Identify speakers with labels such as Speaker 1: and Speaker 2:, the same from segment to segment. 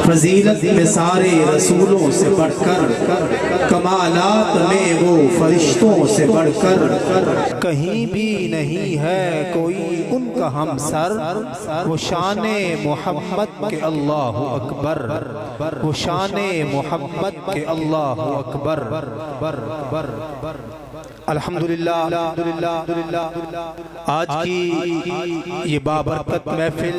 Speaker 1: फजीलत में सारे रसूलों से बढ़कर, कमालात में वो फरिश्तों से बढ़कर, कहीं भी नहीं है कोई उनका हमसर, वो शाने मोहम्मद के अल्लाहु अकबर, वो शाने मोहम्मद के अल्लाहु अकबर। अल्हम्दुलिल्लाह आज की ये बाबरकत महफिल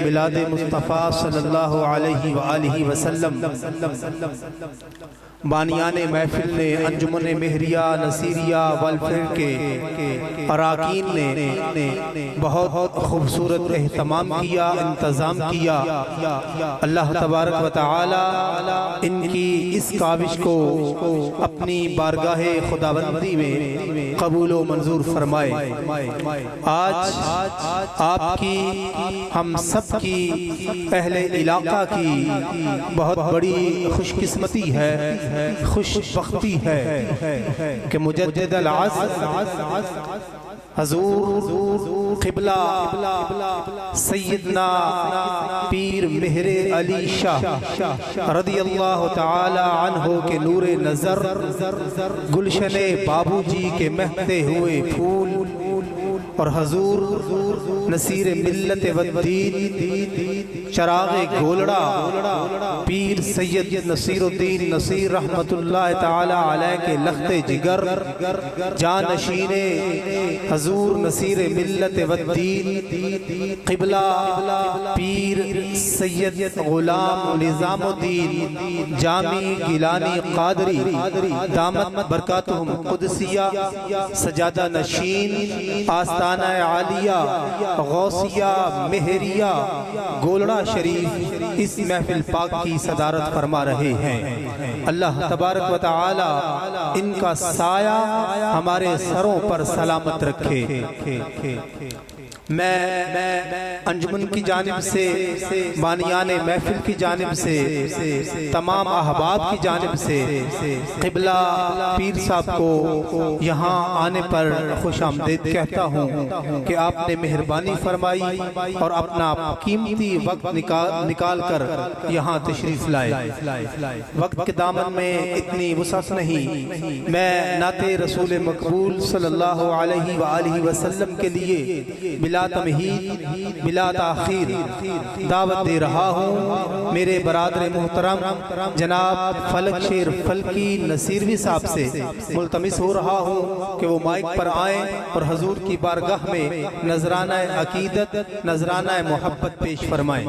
Speaker 1: मिलाद मुस्तफ़ा सल्लल्लाहु अलैहि वसल्लम बानियाने महफिल ने, अंजुमन मेहरिया नसीरिया वेलफेयर के अराकीन ने बहुत खूबसूरत एहतमाम किया, इंतज़ाम किया। अल्लाह तबारक व तआला इनकी इस काविश को अपनी बारगाहे खुदाबंदी में कबूल व मंजूर फरमाए। आज आपकी हम सब की अहले इलाका की बहुत बड़ी खुशकिस्मती है, खुशबख्ती है कि मुजद्दिद अल असर हजूर क़िबला सैयदना पीर मेहरे अली शाह रदियल्लाहु ताला अन्हु के नूरे नज़र, गुलशने बाबूजी के महकते हुए फूल और हजूर नसीर मिल्लत वद्दीन चरागे गोलड़ा पीर सैयद नसीरुद्दीन नसीर रहमतुल्लाह ताला अलैह के लख्ते जिगर जानशीने हजूर नसीर मिल्लत वद्दीन क़िबला पीर सैयद गुलाम निज़ामुद्दीन जामी गिलानी क़ादरी दामत बरकातुहुम क़ुदसिया सजादा नशीन आस्ताना आलिया गौसिया मेहरिया गोलड़ा शरीफ इस महफिल पाक की सदारत फरमा रहे हैं। अल्लाह तबारक व तआला इनका साया हमारे सरों पर सलामत रखे। मैं अंजुमन की जानिब से, बानियाने महफिल की जानिब से, तमाम अहबाब की जानिब से क़िबला पीर साहब को यहाँ आने पर खुश आमदीद कहता हूँ कि आपने मेहरबानी फरमाई और अपना कीमती वक्त निकाल कर यहाँ तशरीफ़ लाए। वक्त के दामन में इतनी वसअत नहीं, मैं नाते रसूल मकबूल सल्लल्लाहु अलैहि वसल्लम के लिए बिला तमहीद बिला ताखीर दावत दे रहा हूँ। मेरे बरादर मोहतरम जनाब फलक शेर फलकी नसीरवी साहब से मुल्तमिस हो रहा हूँ कि वो माइक पर आए और हजूर की बारगाह में नजराना अकीदत, नजराना मोहब्बत पेश फरमाएं।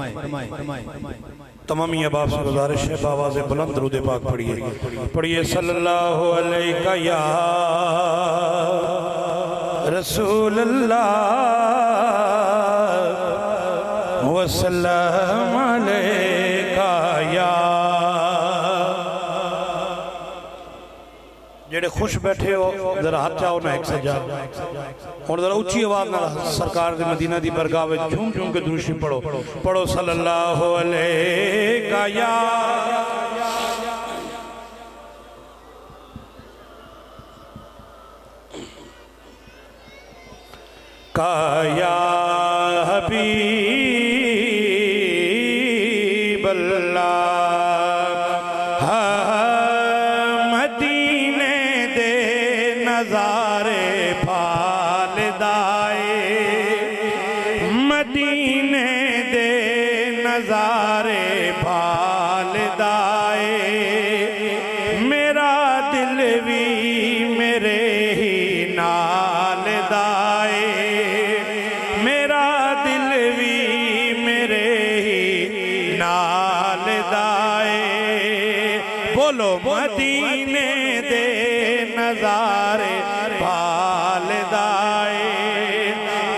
Speaker 2: तमामी अहबाब से गुजारिश है, आवाज़ बुलंद दुरूद पाक पढ़िए सल्लल्लाहु अलैका या रसूल अल्लाह वसल्लम अलैका या। जेड़े खुश बैठे हो जरा हाथ चाहो ना एक सजा और जरा उच्ची आवाज ना सरकार दे मदीना दी बरगाह में झूम झूम के दुरूद शरीफ पढ़ो सल्लल्लाहु अलैका या। काया हबीब अल्लाह मदीने दे नजारे फालदाए, मदीने दे नजारे फालदाए, मेरा दिल भी मेरे ही नाल दाए, मेरा दिल भी मेरे ही नाल दाए। बोलो मदीने दे नजारे फालदाए,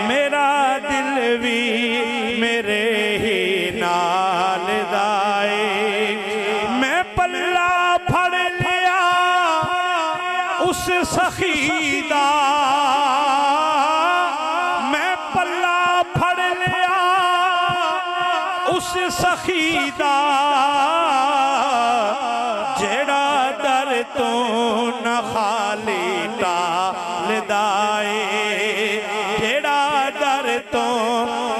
Speaker 2: मेरा दिल भी मेरे ही नाल दाए। मैं पल्ला फड़ लिया उस सखीदा, मैं पल्ला फड़ लिया उस सखीदा, जेड़ा दर तो न खाली टालदाए, जेड़ा दर तो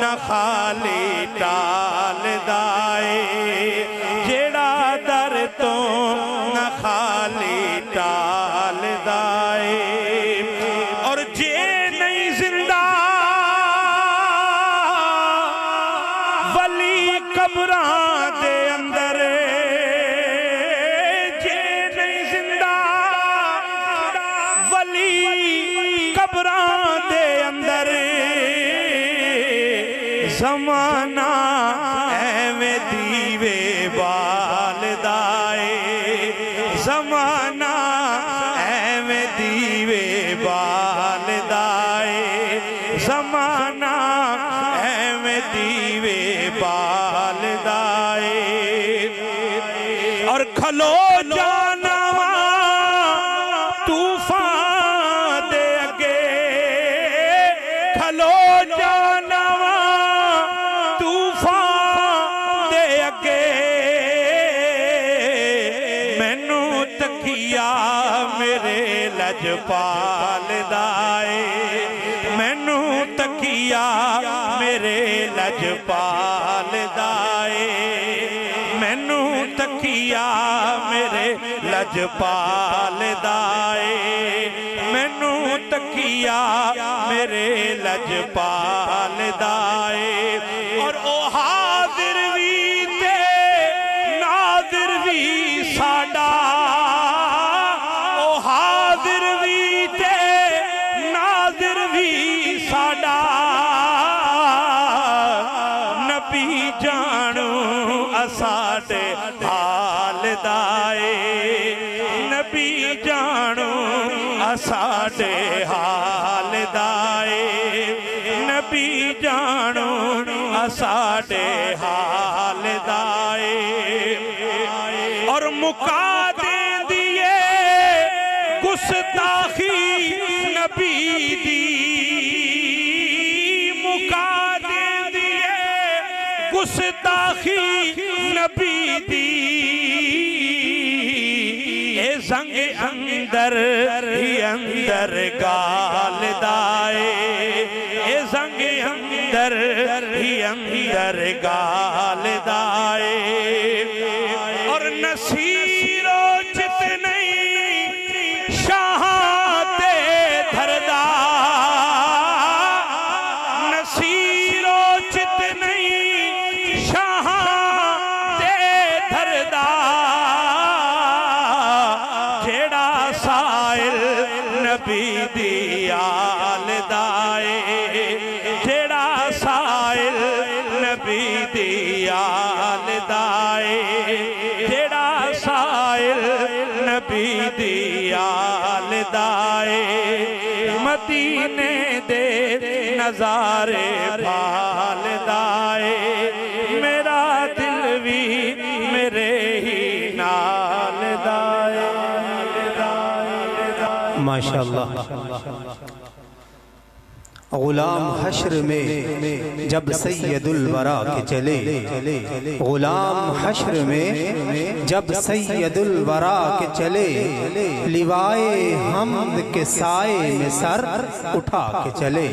Speaker 2: न खाली टाल दाए जेड़ा दर तो न खाली टाल दाए और जे नहीं जिंदा वली कब्रां दे अंदर जे नहीं जिंदा वली कब्रां दे अंदर ज़माना एवें दीवे बाल दाए ज़माना एवें दीवे बाल दाए ज़माना एवें दीवे बाल दाए और खलो जाना तूफान दे अगे खलो जाना तूफान दे अगे मैनू तकिया मेरे लजपाल दाए मैनू तकिया मेरे लजपाल दाए मैनू तकिया मेरे लजपाल दाए मैनू तकिया मेरे लजपाल दाए और ओ हाजिर भी ते नादिर भी साडा ओ हाजिर भी ते नादिर भी साडा नबी जानू असाडे हाल दाए नबी जानू असाडे हाल दाए नबी जानू असाडे हाल दाए और मुका दे दिए गुस्ताखी नबी दी मुका दे दिए गुस्ताखी नबी दी ए संग अंदर ही अंदर गाल दाए ए संग अंदर ही अंदर गाल दाए और नसीरो चित नहीं शाह ते धरदा नसीरो चित नहीं शाह ते धरदा जेड़ा साइल नबी दी आल दाए जेड़ा साइल नबी दी आल दाए जेड़ा साइल नबी दी आल दाए मदीने दे नजारे भाल दाए मेरा दिल भी मेरे ही नाल दाए
Speaker 1: माशाअल्लाह गुलाम हश्र में जब सैयदुल वरा के चले गुलाम हश्र में जब सैयदुल वरा के चले लिवाए हमद के साए में सर उठा के चले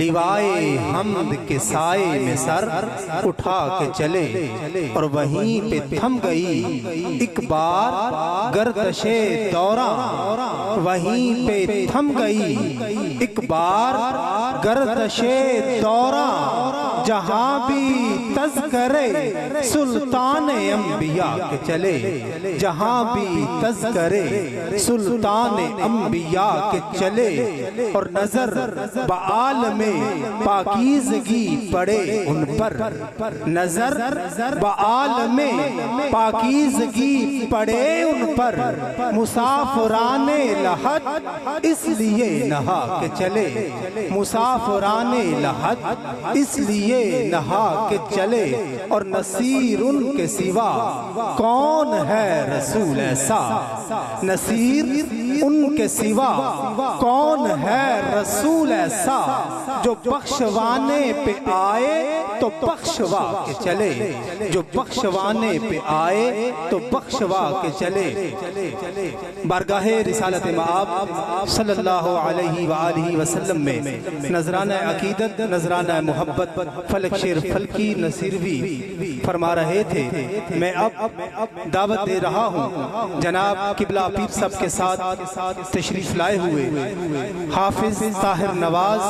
Speaker 1: लिवाए हमद के साए में सर उठा के चले और वहीं पे थम गई एक बार गर्दशे दौरा वहीं पे थम गई एक बार गर्दशे दौरा जहां भी तज़करे सुल्तान अंबिया के चले जहां भी तज़करे सुल्तान अंबिया के चले और नजर बाल में पाकीज़गी पड़े उन पर नजर बाल में पाकीज़गी पड़े उन पर मुसाफिराने लहद इसलिए नहा के चले मुसाफिराने लहद इसलिए नहा के चले और नसीर उनके सिवा कौन है रसूल ऐसा नसीर उनके सिवा कौन है रसूल ऐसा जो बख्शवाने पे आए तो बख्शवा के चले जो बख्शवाने पे आए तो बख्शवा के चले बारगाहे रिसालत मआब सल्लल्लाहु अलैहि वसल्लम में नजराना अकीदत नजराना मोहब्बत फलक शेर फलकी नसीरवी फरमा रहे थे। मैं अब दावत दे रहा हूँ जनाब किबला पीर साहब के साथ तशरीफ लाए हुए हाफिज ताहिर नवाज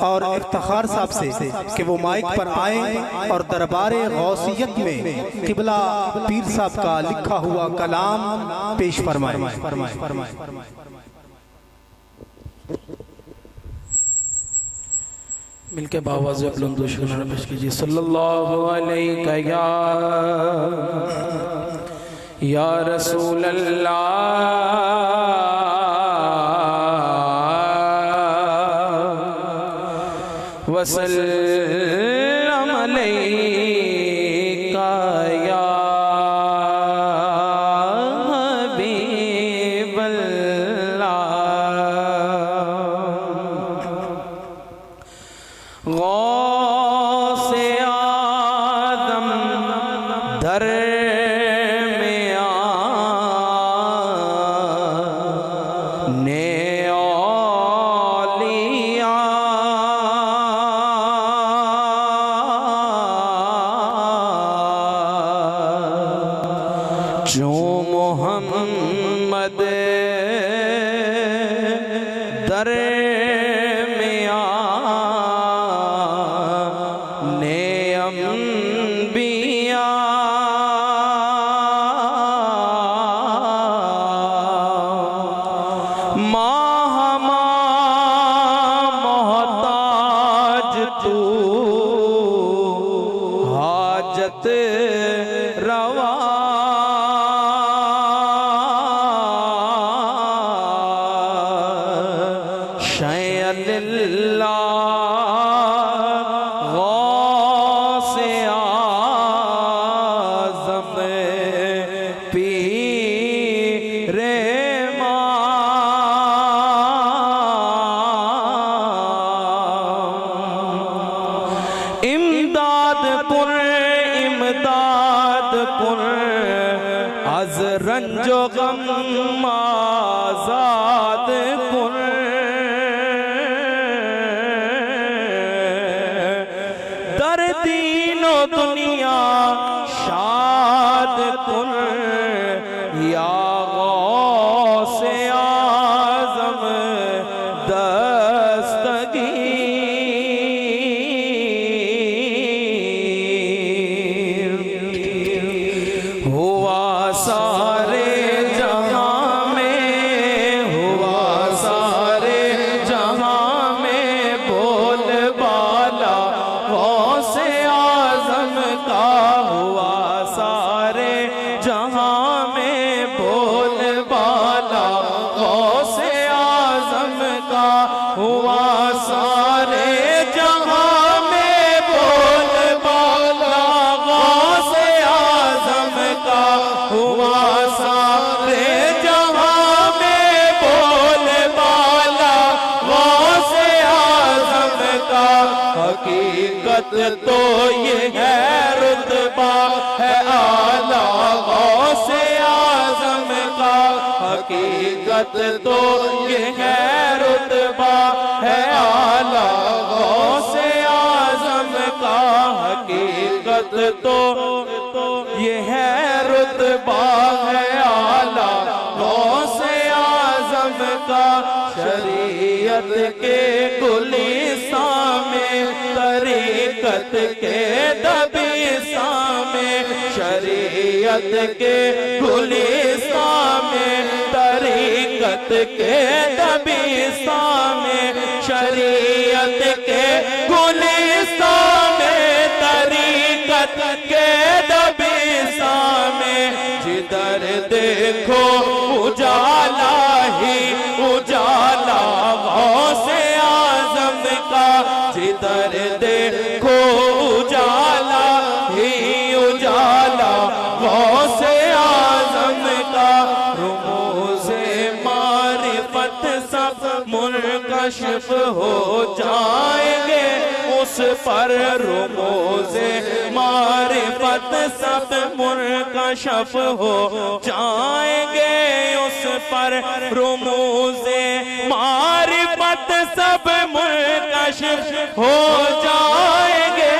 Speaker 1: और इफ्तिखार साहब से कि वो माइक पर आए और दरबारे गौसियत में किबला पीर साहब का लिखा हुआ कलाम पेश फरमाए।
Speaker 3: मिलके बावाज़ बुलंद शुक्राना पेश कीजिए। सल्लल्लाहु अलैहि या रसूल अल्लाह वसल्लम अलैका या गौसे आदम दर में ने औलिया जो मोहम्मद दर रवा शयल्ला गौसे आज़म पीरे इमदाद पुर इमदाद पुर अज रंजो गम आजाद पुर दर दीनो दुनिया शाद पुर या गौसे आज़म हुआ सारे जहां में हुआ सारे जहां में बोल बाला गौसे आज़म का हुआ सारे जहां में बोल बाला गौसे आज़म का हुआ सारे जहां में बोल बाला गौसे आज़म का हुआ सारे जहां में बोल बाला गौसे आज़म का हकीकत तो ये है रुतबा है आला गौसे आज़म का हकीकत तो ये है रुतबा है आला गौसे आज़म का हकीकत तो ये है रुतबा है आला गौसे आज़म का शरीयत के गुलिस्तां में तरीक़त के दबिस्तां में शरीयत के गुलिस्तां में तरीक़त के दबिस्तां में शरीयत के गुलिस्तां में तरीक़त के दबिस्तां में जिधर देखो उजाला ही उजाला गौसे आज़म का जिधर देखो उजाला ही उजाला गौसे आज़म का रुमूज़े मारिफत सब मुनकशिफ हो जाएंगे उस पर रुमूज़े मारिफत क़यामत सब मुनकशफ हो जाएंगे उस पर रुमूज़े मारिफत सब मुनकशफ हो जाएंगे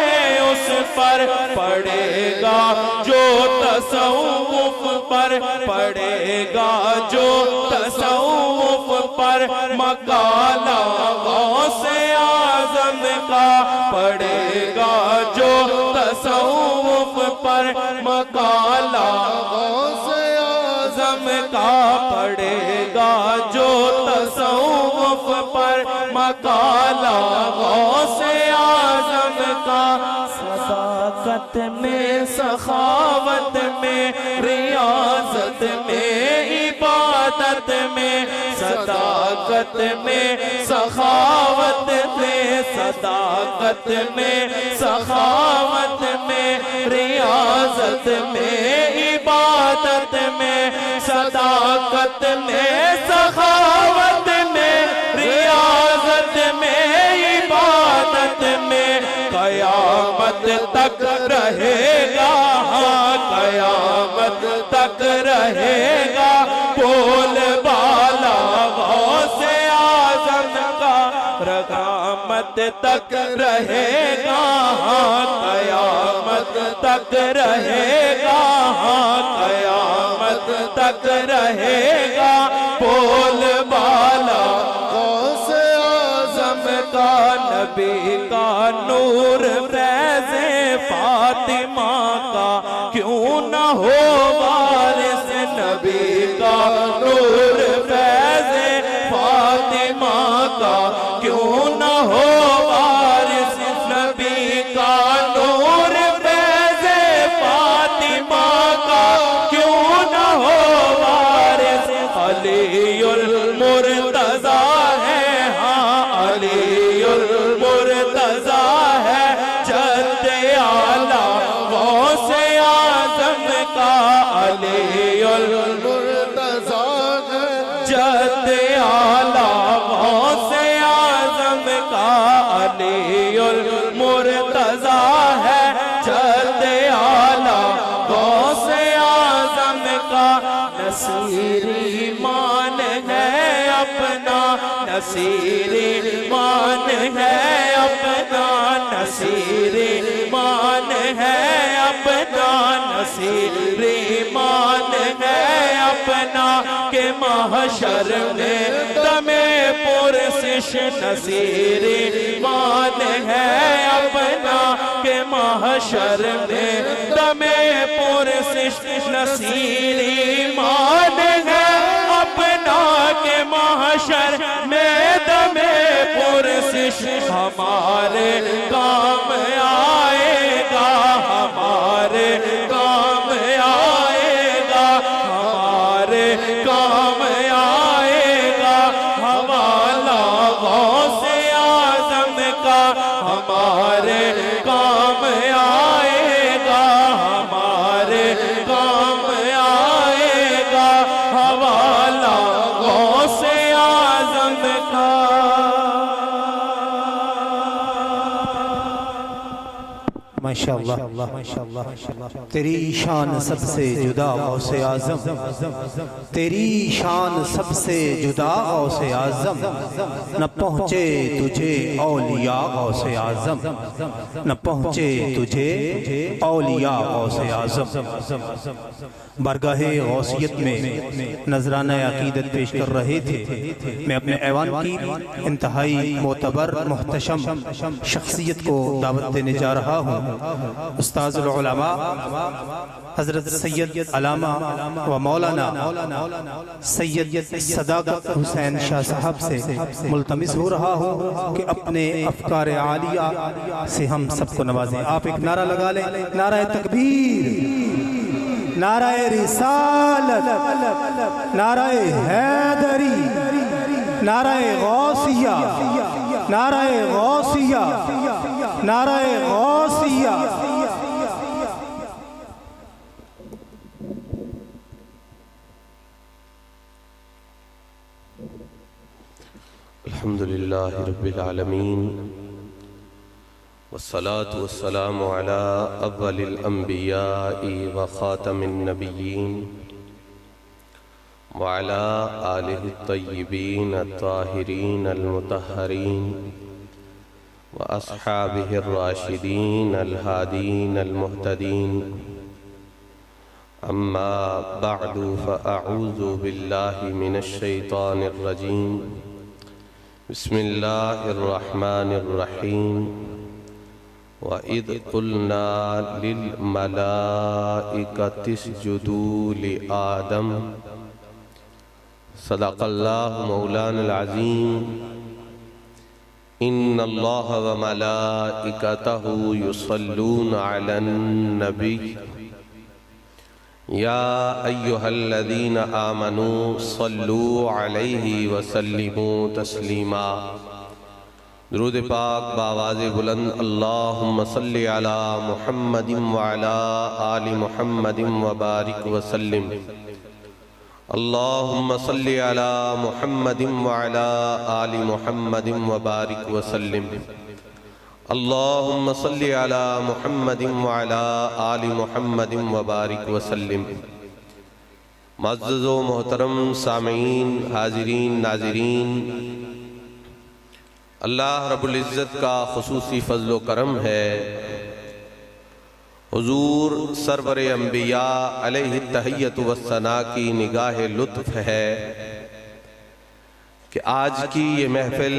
Speaker 3: उस पर पड़ेगा जो तसव्वुफ पर पड़ेगा जो तसव्वुफ पर मकाला गौसे आज़म का पड़ेगा जो तसव्वुफ पर मकाला गौसे आज़म का पड़ेगा जो तसव्वुफ पर मकाला गौसे आज़म का सदाकत में सखावत में रियाजत में इबादत में सदाकत में सखावत में सदाकत में सखावत में रियाजत में इबादत में सदाकत में सखावत में रियाजत में इबादत में क़यामत तक रहेगा क़यामत तक रहेगा बोल बाला गौसे आज़म का क़यामत तक रहेगा क़यामत तक रहेगा क़यामत तक रहेगा बोल बाला गौसे आज़म का नबी का नूर फैज़े फातिमा का क्यों न हो वारिस नबी का नूर फैज़े फातिमा का क्यों न हो वारिस नबी का नूर फैज़े फातिमा का क्यों न हो वारिस अलीउल मुर्तज़ा है हाँ अलीउल मुर्तज़ा है जद्दे आला गौसे आज़म का अलीउल मुर्तज़ा है जद्दे आला गौसे आज़म का अलीउल मुर्तज़ा है जद्दे आला गौसे आज़म का नसीरी मान है अपना नसीरी मान है अपना नसीरी मान है अपना नसीरी मान है अपना के महशर में दमे पुरसिश नसीरी मान है अपना के महशर में दमे पुरसिश नसीरी मान है अपना के महशर में दमे पुरसिश हमारे काम आएगा हमारे काम आएगा हमारे काम आएगा हवाला गौसे आज़म का हमारे काम आएगा हमारे काम आएगा हवाला गौसे आज़म का
Speaker 1: माशाअल्लाह माशाअल्लाह तेरी शान सबसे जुदा गौसे आज़म तेरी शान सबसे जुदा गौसे आज़म न पहुँचे तुझे औलिया गौसे आज़म न पहुँचे तुझे औलिया गौसे आज़म बरगाहे गौसियत में नजराना अकीदत पेश कर रहे थे। मैं अपने ऐवान की इंतहाई मोतबर मुहतशम शख्सियत को दावत देने जा रहा हूँ। उस्ताज़ुल उलमा हज़रत सैयद अलामा व मौलाना सैयद सदाकत हुसैन शाह साहब से मुल्तमिस हो रहा हूँ कि अपने अफ़कार आलिया से हम सबको नवाजें। आप एक नारा लगा लें, नारा तकबीर, नाराए रिसालत, नाराए हैदरी, नाराए गौसिया, नाराए गौसिया, नाराए गौसिया।
Speaker 4: अल्हम्दुलिल्लाहि रब्बिल आलमीन वस्सलातु वस्सलामु अला अव्वलिल अंबियाइ व खातमिन नबिय्यीन व अला आलिहि तय्यिबीन अत्ताहिरीन अलमुतहहरीन व अस्हाबिहि राशिदीन अलहादीन अलमुहतदीन। अम्मा बअदु फ़अऊज़ु बिल्लाहि मिनश शैतानिर रजीम। बिस्मिल्लाहिर रहमानिर रहीम। व इद क़ुल्ना लिल मलाइकति इसजुदू लि आदम। सदक़ल्लाहु मौलाना अज़ीम। इन्नल्लाह व मलाइकतहु युसल्लूना अलन नबी या अय्युहल्लज़ीना आमनू सल्लू अलैहि व सल्लिमू तस्लीमा। दुरूद पाक बावाज़े बुलंद अल्लाहुम्मा सल्लि अला मुहम्मदिन व अला आलि मुहम्मदिन व बारिक व सल्लिम। अल्लाहुम्मा सल्लि अला मुहम्मदिन व अला आलि मुहम्मदिन व बारिक व सल्लिम। अल्लाहुम्मा सल्लि अला मुहम्मदिन व अला आलि मुहम्मदिन व बारिक व सल्लिम। मुअज़्ज़ज़ व मोहतरम सामीईन, हाज़िरीन, नाज़िरीन, अल्लाह रब्बुल इज़्ज़त का खुसूसी फ़ज़्ल व करम है। हुज़ूर सरवर अंबिया अलैहि तहिय्यतु वस्सना की निगाह लुत्फ़ है कि आज की ये महफ़िल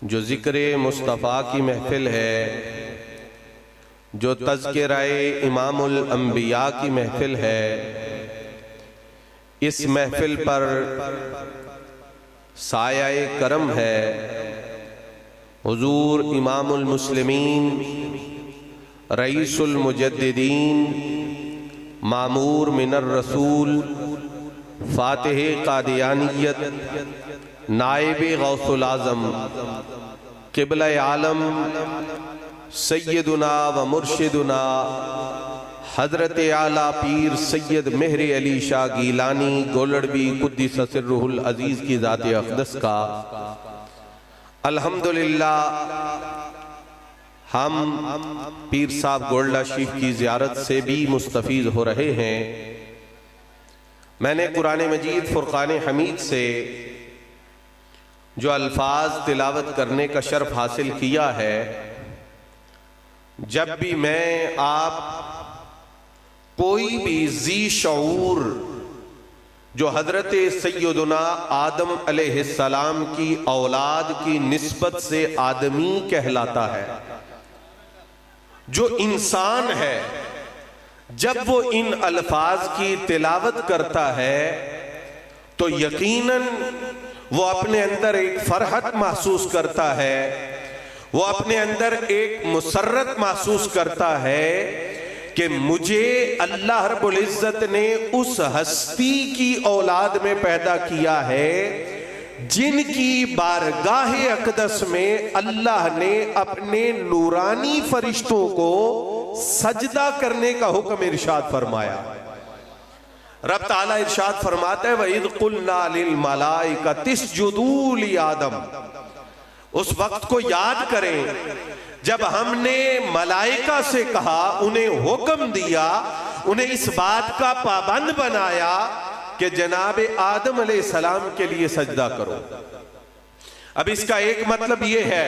Speaker 4: जो ज़िक्र मुस्तफ़ा की महफ़िल है, जो तज़किराए इमामुल अंबिया की महफ़िल है, इस महफ़िल पर साया करम है। हुज़ूर इमामुल मुस्लिमीन, रईसुल मुजद्दिदीन, मामूर मिनर रसूल, फ़ातिह क़ादियानियत, नाइब गौसुल आज़म, क़िबला आलम, सैयदुना व मुर्शिदुना हज़रत आला पीर सैयद मेहर अली शाह गीलानी गोलड़बी कुद्दीस सिर्रुहुल अज़ीज़ की ज़ात अक़दस का अल्हम्दुलिल्लाह हम पीर साहब गोल्डा शरीफ की ज़ियारत से भी मुस्तफ़ीज़ हो रहे हैं। मैंने कुरान मजीद फ़ुरक़ान हमीद से जो अल्फाज तिलावत करने का शर्फ हासिल किया है, जब भी मैं आप कोई भी ज़ी शऊर जो हज़रत सैयदुना आदम अलैहिस्सलाम की औलाद की निस्बत से आदमी कहलाता है, जो इंसान है, जब वो इन अल्फाज की तिलावत करता है तो यकीनन वो अपने अंदर एक फरहत महसूस करता है, वो अपने अंदर एक मुसर्रत महसूस करता है कि मुझे अल्लाह रब्बुल इज़्ज़त ने उस हस्ती की औलाद में पैदा किया है जिनकी बारगाह अक़दस में अल्लाह ने अपने नूरानी फरिश्तों को सजदा करने का हुक्म इरशाद फरमाया। रब ताला इरशाद फरमाता है, वइज़ क़ुल्ना लिल मलाइकति इसजुदू लि आदम। उस वक्त को याद करें जब हमने मलाइका से कहा, उन्हें हुक्म दिया, उन्हें इस बात का पाबंद बनाया कि जनाब आदम अलैहिस्सलाम के लिए सजदा करो। अब इसका एक मतलब यह है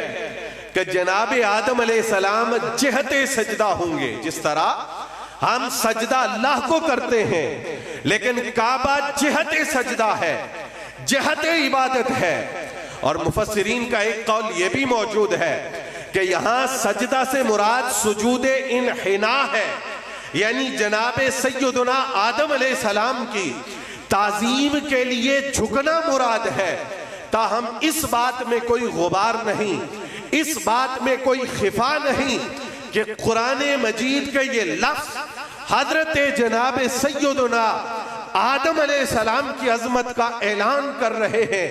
Speaker 4: कि जनाब आदम अलैहिस्सलाम जिहते सजदा होंगे। जिस तरह हम सजदा अल्लाह को करते हैं, लेकिन काबा जिहते सजदा है, जिहते इबादत है। और मुफस्सिरीन का एक कौल यह भी मौजूद है कि यहां सजदा से मुराद सुजूदे इन्हिना है, यानी जनाबे सैयदुना आदम अलैहिस्सलाम की ताज़ीम के लिए झुकना मुराद है। ताहम इस बात में कोई गुबार नहीं, इस बात में कोई खिफा नहीं कि कुरान मजीद के ये लफ्ज़ हजरत जनाबे सैयदुना आदम अलैहिस्सलाम की अजमत का ऐलान कर रहे हैं,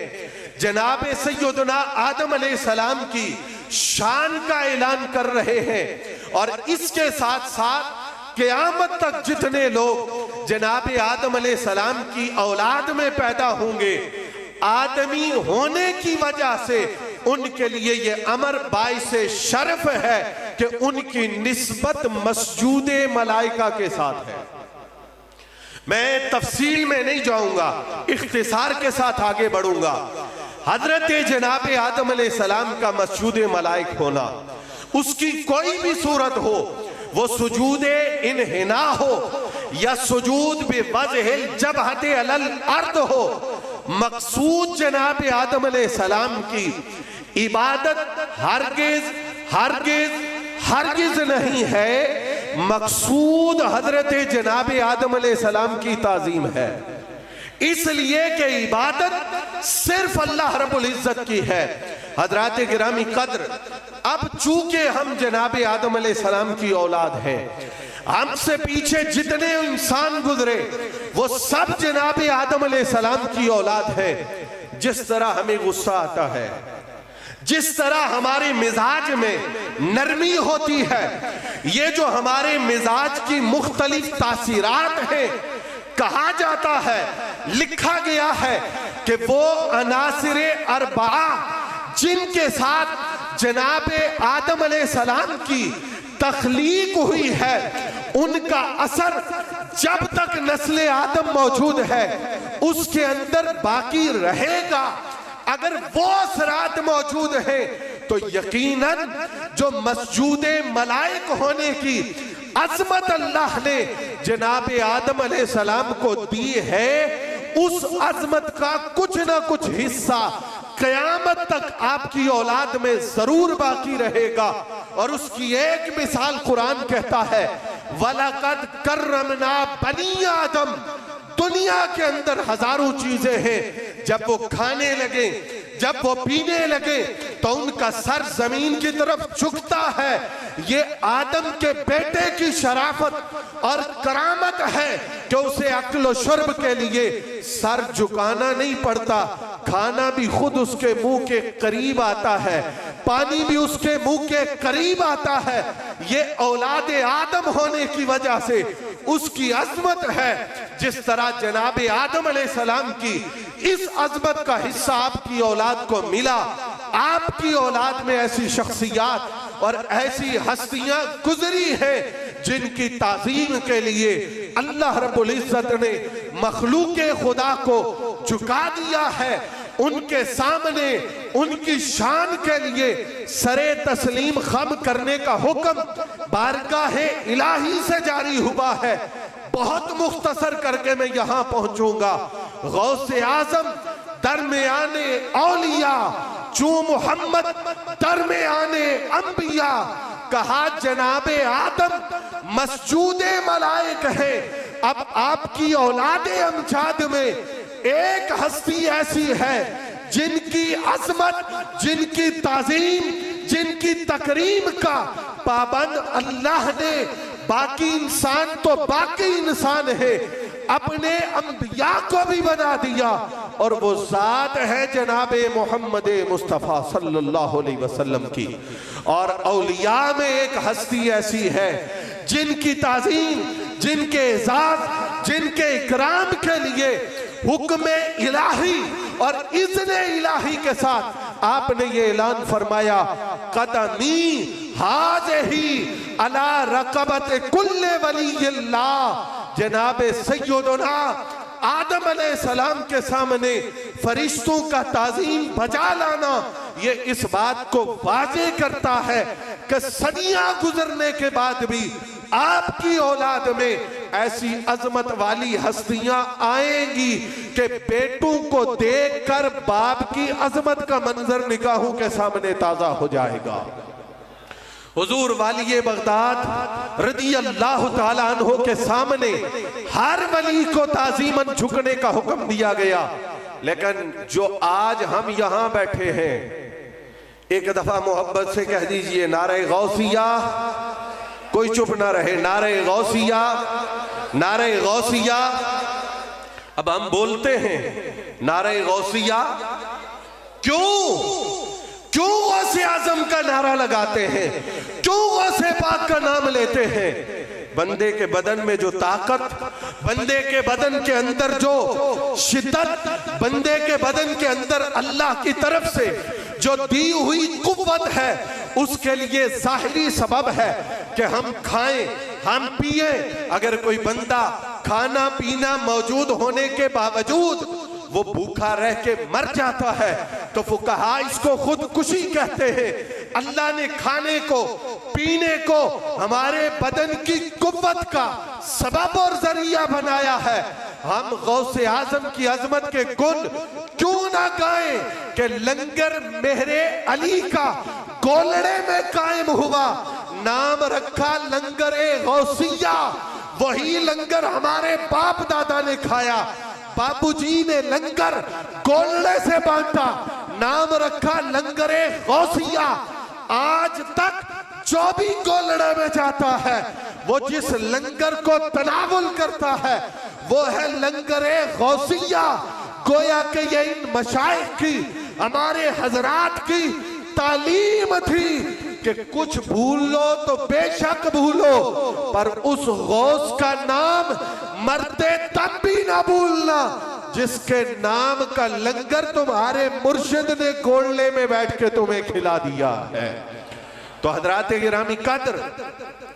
Speaker 4: जनाबे सैयदुना आदम अलैहिस्सलाम की शान का ऐलान कर रहे हैं। और इसके साथ साथ क़यामत तक जितने लोग जनाबे आदम अलैहिस्सलाम की औलाद में पैदा होंगे, आदमी होने की वजह से उनके लिए ये अमर बाइसे शर्फ है कि उनकी निस्बत मस्जूद मलाइका के साथ है। मैं तफसील में नहीं जाऊंगा, इख्तिसार के साथ आगे बढ़ूंगा। हजरत जनाब आदम अलैहिस्सलाम का मस्जूद मलाइक होना, उसकी कोई भी सूरत हो, वो सुजूद इन्हिना हो या सुजूद बिवजहिल जबहते अलल अर्द हो, मकसूद जनाब आदम अलैहिस्सलाम की इबादत हरगिज हरगिज हरगिज नहीं है। मकसूद हजरत जनाब आदम अलैहिस्सलाम की ताजीम है, इसलिए कि इबादत सिर्फ अल्लाह रब्बुल इज्जत की है। हजरात गिरामी कद्र, अब चूंकि हम जनाब आदम अलैहिस्सलाम की औलाद हैं, हमसे पीछे जितने इंसान गुजरे वो सब जनाब आदम अलैहिस्सलाम की औलाद है। जिस तरह हमें गुस्सा आता है, जिस तरह हमारे मिजाज में नरमी होती है, ये जो हमारे मिजाज की मुख्तलिफ तासीरात हैं, कहा जाता है, लिखा गया है कि वो अनासिरे अरबा जिनके साथ जनाब आदम अलैहिस्सलाम की तख्लीक हुई है, उनका असर जब तक नस्ल आदम मौजूद है उसके अंदर बाकी रहेगा। अगर वो असरात मौजूद है तो यकीनन जो मस्जूद मलाइक होने की अजमत अल्लाह ने जनाब आदम अलैहिस्सलाम को दी है, उस अजमत का कुछ ना कुछ हिस्सा कयामत तक आपकी औलाद में जरूर बाकी रहेगा। और उसकी एक मिसाल कुरान कहता है, वलकद कर्रमना बनी आदम। दुनिया के अंदर हजारों चीजें हैं, जब वो खाने लगे, जब वो पीने लगे तो उनका सर जमीन की तरफ झुकता है। ये आदम के बेटे की शराफत और करामत है कि उसे अक्ल शुर्ब के लिए सर झुकाना नहीं पड़ता, खाना भी खुद उसके मुंह के करीब आता है, पानी भी उसके मुंह के करीब आता है। ये औलाद आदम होने की वजह से उसकी अजमत है। जिस तरह जनाब आदम अलैहिस्सलाम की इस अजमत का हिस्सा आपकी औलाद को मिला, आपकी औलाद में ऐसी शख्सियात और ऐसी हस्तियां गुजरी हैं जिनकी ताज़ीम के लिए अल्लाह रब्बुल इज्जत ने मखलूक खुदा को झुका दिया है। उनके सामने उनकी शान के लिए सरे तस्लीम खम करने का हुक्म बारगाहे इलाही से जारी हुआ है। बहुत मुख्तसर करके मैं यहां पहुंचूंगा। गौसे आजम दरमियाने औलिया, जो मोहम्मद दरमियाने अंबिया, कहा जनाबे आदम मस्जूदे मलाइक है। अब आपकी औलादे अमजाद में एक हस्ती ऐसी है जिनकी अजमत, जिनकी ताजीम, जिनकी तकरीम का पाबंद अल्लाह ने, बाकी इंसान तो बाकी इंसान है, अपने अंबिया को भी बना दिया। और वो जात है जनाबे मोहम्मद मुस्तफ़ा सल्लल्लाहु अलैहि वसल्लम की। और औलिया में एक हस्ती ऐसी है जिनकी ताजीम, जिनके एजाज, जिनके इकराम के लिए हुक्म इलाही और इज़्ने इलाही के साथ आपने ये ऐलान फरमाया, कदमी हाज़िही अला रक़बत कुल्ले वलीयिल्लाह। जनाबे सय्यदुना आदम अलैहिस्सलाम के सामने फरिश्तों का ताज़ीम बजा लाना, ये इस बात को वाज़े करता है कि सदियां गुजरने के बाद भी आपकी औलाद में ऐसी अजमत वाली हस्तियां आएंगी कि बेटों को देखकर बाप की अजमत का मंजर निगाहों के सामने ताजा हो जाएगा। हुजूर वाली बगदाद रदी अल्लाह ताला अन्हो के सामने हर वली को ताजीमन झुकने का हुक्म दिया गया। लेकिन जो आज हम यहां बैठे हैं, एक दफा मोहब्बत से कह दीजिए नारे गौसिया। कोई चुप ना रहे, नारे गौसिया, नारे गौसिया। अब हम बोलते हैं नारे गौसिया, क्यों गौसे आजम का नारा लगाते हैं, क्यों गौसे पाक का नाम लेते हैं? बंदे के बदन में जो ताकत, बंदे के बदन के अंदर जो शिद्दत, बंदे के बदन के अंदर अल्लाह की तरफ से जो दी हुई कुव्वत है, उसके लिए जाहिरी सबब है कि हम खाएं, हम पिए। अगर कोई बंदा खाना पीना मौजूद होने के बावजूद वो भूखा रह के मर जाता है तो फुकहा इसको खुदकुशी कहते हैं। अल्लाह ने खाने को पीने को हमारे बदन की कुव्वत का सबब और जरिया बनाया है। हम गौसे आजम की अजमत के गुण क्यों ना गाएं कि लंगर मेहरे अली का गोलड़े में कायम हुआ, नाम रखा लंगरे गौसिया। वही लंगर हमारे बाप दादा ने खाया, बाबूजी ने लंगर गोलड़े से बांटा, नाम रखा लंगरे गौसिया। आज तक जो भी गोलड़े में जाता है वो जिस लंगर को तनावुल करता है वो है लंगरे गौसिया। गोया कि ये इन मशाइख की, हमारे हजरात की तालीम थी कि कुछ भूल लो तो बेशक भूलो, पर उस गौस का नाम मरते तब भी ना भूलना जिसके नाम का लंगर तुम्हारे मुर्शिद ने गोलड़े में बैठ के तुम्हें खिला दिया है। तो हजरात गिरामी कद्र,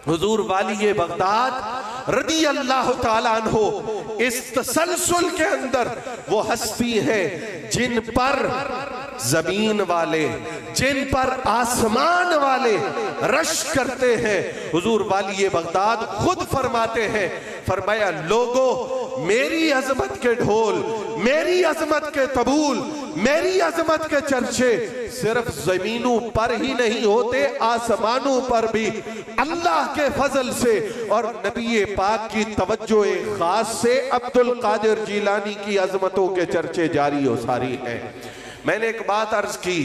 Speaker 4: हुजूर वाली बगदाद रदी अल्लाह ताला अन्हो इस तसलसल के अंदर वो हस्ती है जिन पर जमीन वाले, जिन पर आसमान वाले रश करते हैं। हुजूर वाली बगदाद खुद फरमाते हैं, फरमाया लोगो मेरी अजमत के ढोल, मेरी अजमत के तबूल, मेरी अजमत के चर्चे सिर्फ जमीनों पर ही नहीं होते, आसमानों पर भी अल्लाह के फजल से और नबी पाक की तवज्जो खास से अब्दुल कादिर जीलानी की अजमतों के चर्चे जारी हो सारी है। मैंने एक बात अर्ज की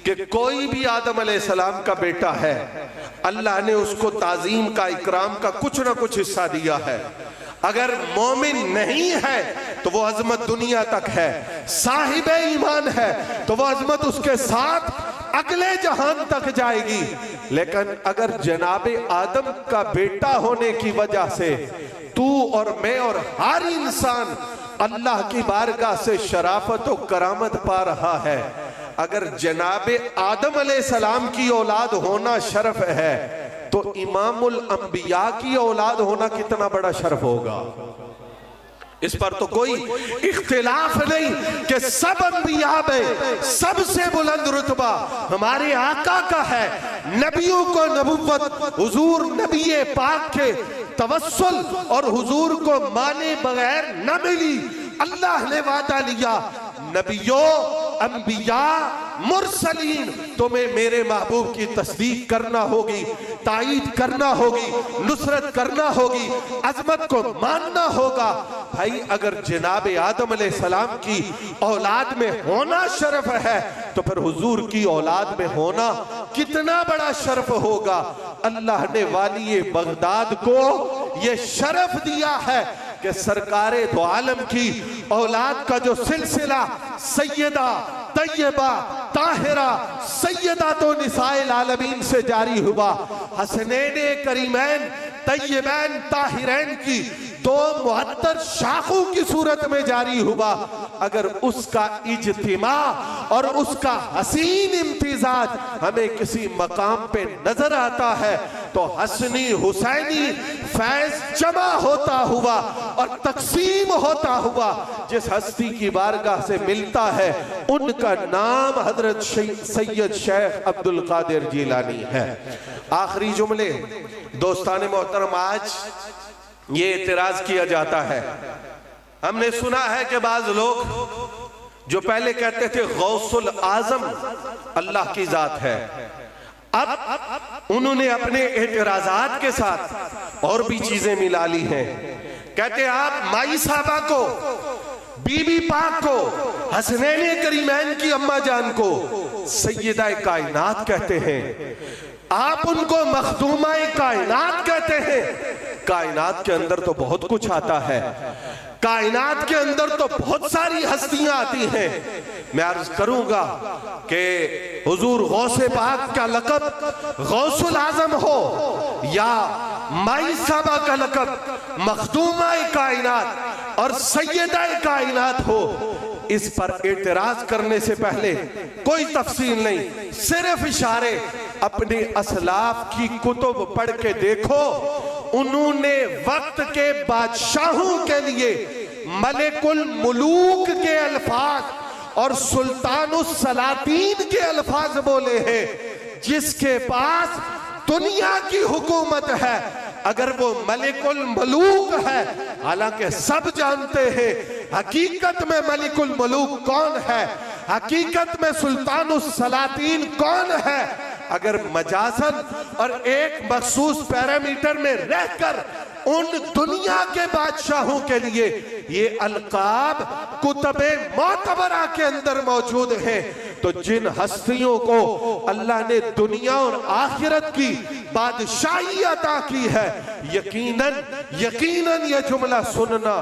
Speaker 4: कि कोई भी आदम अलैहिस्सलाम का बेटा है, अल्लाह ने उसको ताजीम का, इकराम का कुछ ना कुछ हिस्सा दिया है। अगर मोमिन नहीं है तो वो अजमत दुनिया तक है, साहिब ईमान है तो वो अजमत उसके साथ अगले जहान तक जाएगी। लेकिन अगर जनाबे आदम का बेटा होने की वजह से तू और मैं और हर इंसान अल्लाह की बारगाह से शराफत और करामत पा रहा है, अगर जनाबे आदम अलैहिस्सलाम की औलाद होना शर्फ है तो इमामुल अंबिया की औलाद होना कितना बड़ा शर्फ होगा। इस पर तो कोई इख्तिलाफ नहीं कि सब अंबिया में सबसे बुलंद रुतबा हमारे आका का है। नबियों को नबुव्वत हुजूर नबी पाक के तवस्सुल और हुजूर को माने बगैर न मिली। अल्लाह ने वादा लिया, नबियों, अंबिया, मुरसलीन, तुम्हें मेरे महबूब की तस्दीक करना होगी, ताईद करना होगी, नुसरत करना होगी, अजमत को मानना होगा। भाई अगर जनाब आदम अलैहिस्सलाम की औलाद में होना शर्फ है तो फिर हुजूर की औलाद में होना कितना बड़ा शर्फ होगा। अल्लाह ने वाली बगदाद को यह शर्फ दिया है कि सरकारे दो आलम की औलाद का जो सिलसिला सैयदा तैयबा ताहिरा सैयदा तो निसाइल आलमीन से जारी हुआ, हसनैन करीमैन तैयबैन ताहिरैन की दो मुहत्तर शाखों की सूरत में जारी हुआ। अगर उसका इज्तिमा और उसका हसीन इम्तिजाज हमें किसी मकाम पे नजर आता है तो हसनी हुसैनी फैज जमा होता हुआ और तकसीम होता हुआ जिस हस्ती की बारगाह से मिलता है उनका नाम हजरत सैयद शेख अब्दुल कादिर जीलानी है। आखिरी जुमले दोस्ताने मोहतरम, आज ये इतराज किया जाता है, हमने सुना है कि बाज लोग जो पहले कहते थे गौसुल आजम अल्लाह की जात है, अब उन्होंने अपने एतराजात के साथ और भी चीजें मिला ली हैं। कहते आप माई साहबा को, बीबी पाक को, हसनैन करीमैन की अम्मा जान को सैयदा कायनात कहते हैं, आप उनको मखदूमा कायनात कहते हैं। कायनात के अंदर तो बहुत कुछ आता है, कायनात के अंदर तो बहुत सारी हस्तियां आती हैं। मैं अर्ज करूंगा कि हुजूर गौसे पाक का लक़ब गौसुल आजम हो या माई साबा का लक़ब मखदूमा कायनात और सैयदा कायनात हो, इस पर एतराज करने से पहले कोई तफसील नहीं, सिर्फ इशारे। अपने असलाफ की कुतुब पढ़ के देखो, उन्होंने वक्त के बादशाहों के लिए मलिकुल मुलूक के अल्फाज और सुल्तानुस सलातीन के अल्फाज बोले हैं। जिसके पास दुनिया की हुकूमत है, अगर वो मलिकुल मलूक है, हालांकि सब जानते हैं हकीकत में मलिकुल मलूक कौन है, हकीकत में सुल्तानुस सलातीन कौन है, अगर मजाजन और एक मखसूस पैरामीटर में रहकर उन दुनिया के बादशाहों के लिए ये अलकाब कुतबे मोतबरा के अंदर मौजूद है, तो जिन हस्तियों को अल्लाह ने दुनिया और आखिरत की बादशाही अता की है, यकीनन यकीनन ये जुमला सुनना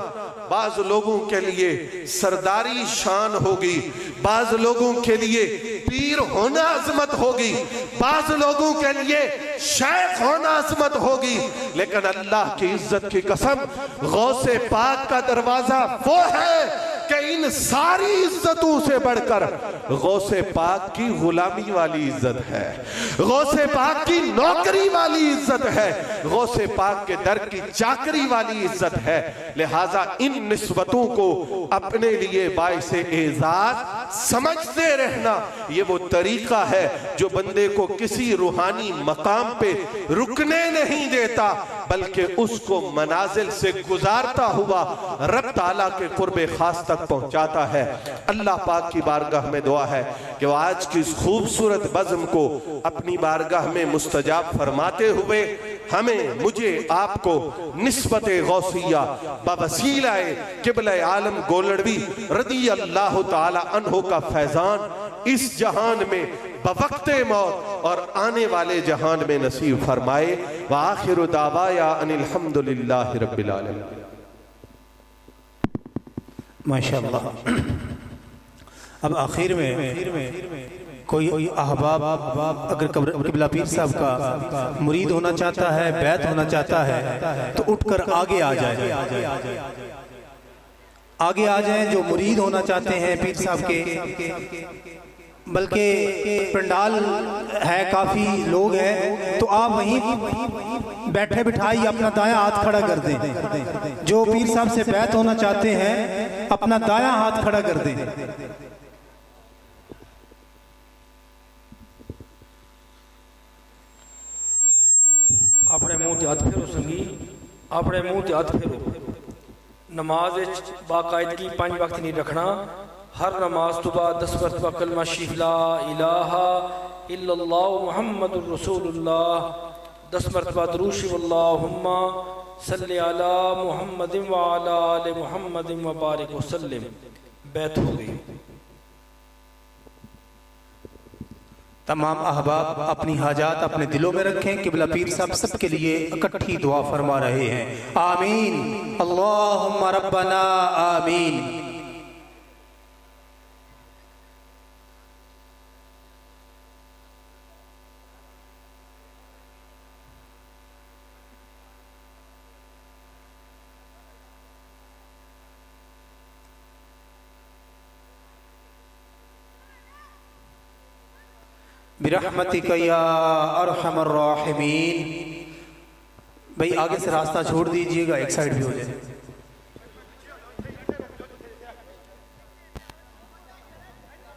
Speaker 4: बाज लोगों के लिए सरदारी शान होगी, बाज लोगों के लिए पीर होना अजमत होगी, बाज लोगों के लिए शेख होना अजमत होगी, लेकिन अल्लाह की इज्जत की कसम, गौसे पाक का दरवाजा वो है कि इन सारी इज्जतों से बढ़कर गौसे पाक की गुलामी वाली इज्जत है, गौसे पाक की नौकरी वाली इज्जत है, गौसे पाक के दर की चाकरी वाली इज्जत है। लिहाजा इन निस्बतों को अपने लिए बाइसे एजाज समझते रहना, ये वो तरीका है जो बंदे को किसी रूहानी मकाम पे रुकने नहीं देता, बल्कि उसको मनाजिल से गुजारता हुआ रब ताला के कुर्बे खास तक पहुंचाता है। अल्लाह पाक की बारगाह में दुआ है कि वो आज की इस खूबसूरत बज़्म को अपनी बारगाह में मुस्तजाब फरमाते हुए हमें, मुझे, आपको निस्बत गौसिया बवसीलाए किबला आलम गोलड़वी रदी अल्लाह ताला अन्हो का फैजान इस जहान में बवक्ते मौत और आने वाले जहान में नसीब फरमाए। व आखिरु दावाया अनिल हम्दुलिल्लाहि रब्बिल आलमीन।
Speaker 1: माशाअल्लाह। अब आखिर में कोई अहबाब अगर किबला पीर साहब का मुरीद होना चाहता है, बैत होना चाहता है, तो उठकर आगे आ जाए, आगे आ जाएं। जो मुरीद होना चाहते हैं पीर साहब के, बल्कि पंडाल है, काफी लोग हैं, तो आप वहीं बैठे बिठाई अपना दायां हाथ खड़ा कर दें। जो पीर साहब से बैत होना चाहते हैं अपना दायां हाथ खड़ा कर दें।
Speaker 3: अपने मुंह ते हथ फेरो संगी, अपने मुंह ते हथ फेरो। नमाज बाकायदगी 5 वक्त नहीं रखना। हर नमाज तो बाद 10 मरतबा कलमा शरीफ ला इलाहा इल्लल्लाह मुहम्मदुर रसूलुल्लाह, 10 मरतबा दुरूद शरीफ अल्लाहुम्मा सल्ली अला मुहम्मदिन व अला आले मुहम्मदिन व बारिक वसल्लम। बैत हो गई।
Speaker 1: तमाम अहबाब अपनी हाजात अपने दिलों में रखें। किबला पीर साहब सबके लिए इकट्ठी दुआ फरमा रहे हैं। आमीन अल्लाहुम्मा रब्बना आमीन। बिरहमतिका या अरहमर राहिमीन। भाई आगे से रास्ता छोड़ दीजिएगा, एक साइड भी हो जाए।